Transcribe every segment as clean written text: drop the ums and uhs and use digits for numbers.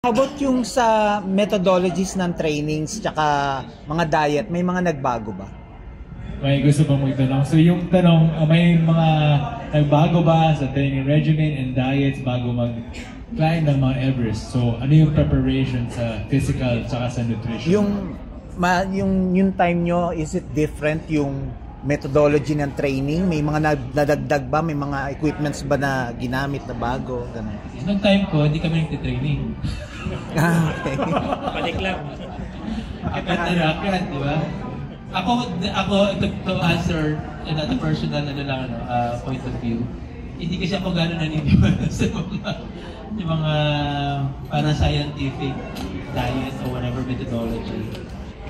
How about yung sa methodologies ng trainings tsaka mga diet, may mga nagbago ba? May gusto pang magtanong. So yung tanong, may mga nagbago ba sa training regimen and diets bago mag-climb ng mga Everest? So ano yung preparation sa physical tsaka sa nutrition? Yung time nyo, is it different yung methodology ng training? May mga nadagdag ba? May mga equipments ba na ginamit na bago? Ganun. Nung time ko, hindi kami nagtitraining. Okay. Balik lang. Akyat, di ba? Ako, to answer in a personal point of view, hindi kasi ako gano'n naniniwala sa mga parang scientific diet or whatever methodology.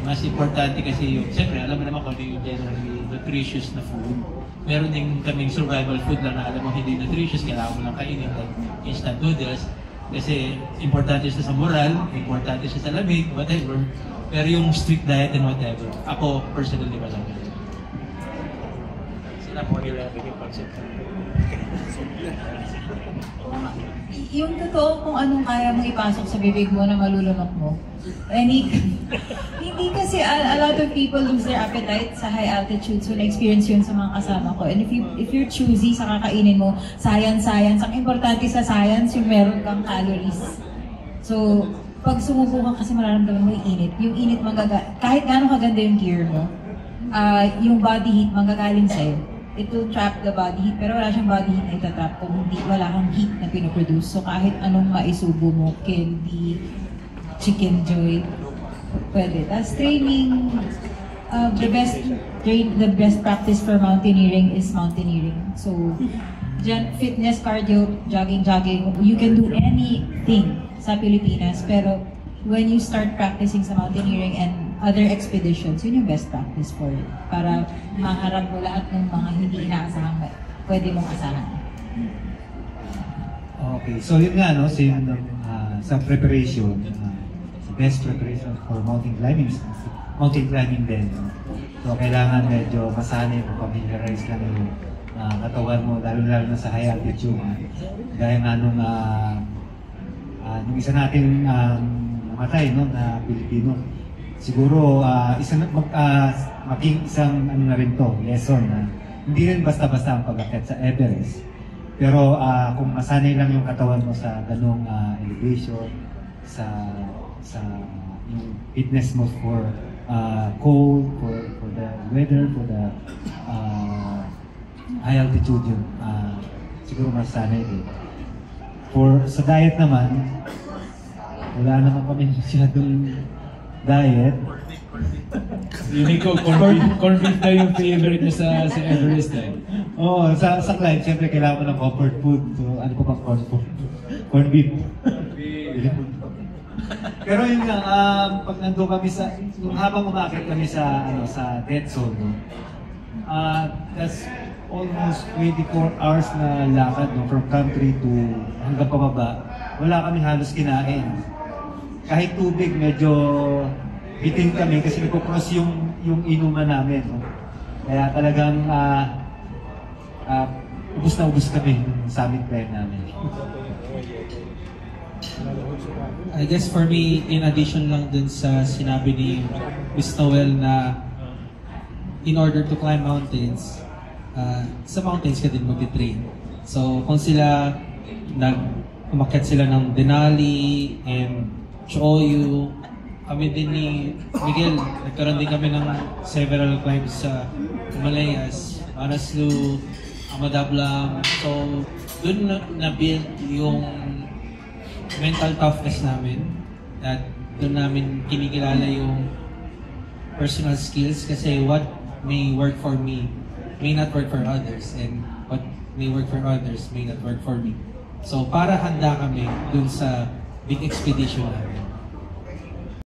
Mas importante kasi yung, siyempre, alam mo naman kung ano yung generally nutritious na food. Meron din kaming survival food lang na alam mo hindi nutritious, kailangan mo lang kainin like instant noodles. Kasi importante siya sa moral, importante siya sa lamig, whatever. Pero yung strict diet and whatever, ako personally wala. Sila po nila yung concept. Yung totoo kung anong kaya mong ipasok sa bibig mo na malulunok mo. Hindi kasi a lot of people lose their appetite sa high altitude, so na-experience yun sa mga kasama ko. And if you're choosy sa kakainin mo, science, ang importante sa science yung meron kang calories. So, pag sumubo ka kasi mararamdaman mo yung init. Yung init kahit gaano kaganda yung gear mo, yung body heat manggagaling sa'yo. It will trap the body heat, pero wala siyang body heat na itatrap kung wala kang heat na pinoproduce. So kahit anong maisubo mo, candy, chicken joy, pwede. Tapos training, the best practice for mountaineering is mountaineering. So, dyan, fitness, cardio, jogging, you can do anything sa Pilipinas, pero when you start practicing sa mountaineering and other expeditions, yun yung best practice for it. Para maharap mo lahat ng mga hindi inaasahan, pwede mong asahan. Okay, so yun nga, no, same sa preparation, best preparation for mountain climbing din. No? So kailangan medyo masanay o familiarize lang yung katawan mo, lalo na sa high altitude. Gaya nga nung isa natin namatay, no, na Pilipino. Siguro maging isang na rin to, lesson na hindi rin basta-basta ang pag-akyat sa Everest. Pero kung masanay lang yung katawan mo sa ganung elevation, sa yung fitness mo for cold, for the weather, for the high altitude yun, siguro masanay din. Sa diet naman, wala naman kami masyadong diet. Yun ko, corned beef na yung favorite niya sa Everest eh. Oo, sa climb, siyempre kailangan mo ng comfort food. So, ano pa bang corned beef? Pero yun nga, pag nandun kami habang umakit kami sa dead zone, no? That's almost 24 hours na lakad, no? From country to hanggang pababa. Wala kami halos kinain. Kahit tubig, medyo bitin kami kasi nagpo-cross yung inuman namin. No? Kaya talagang ubus na ubus kami sa aming plan namin. I guess for me, in addition lang dun sa sinabi ni Miss Noel na in order to climb mountains, sa mountains ka din mag-train. So kung umakyat sila ng Denali and Choyu, kami din ni Miguel, nagkaroon din kami ng several climbs sa Himalayas, Manaslu, Amadablam. So, dun na-build yung mental toughness namin. At dun namin kinikilala yung personal skills kasi what may work for me may not work for others, and what may work for others may not work for me. So, para handa kami dun sa big expedition namin.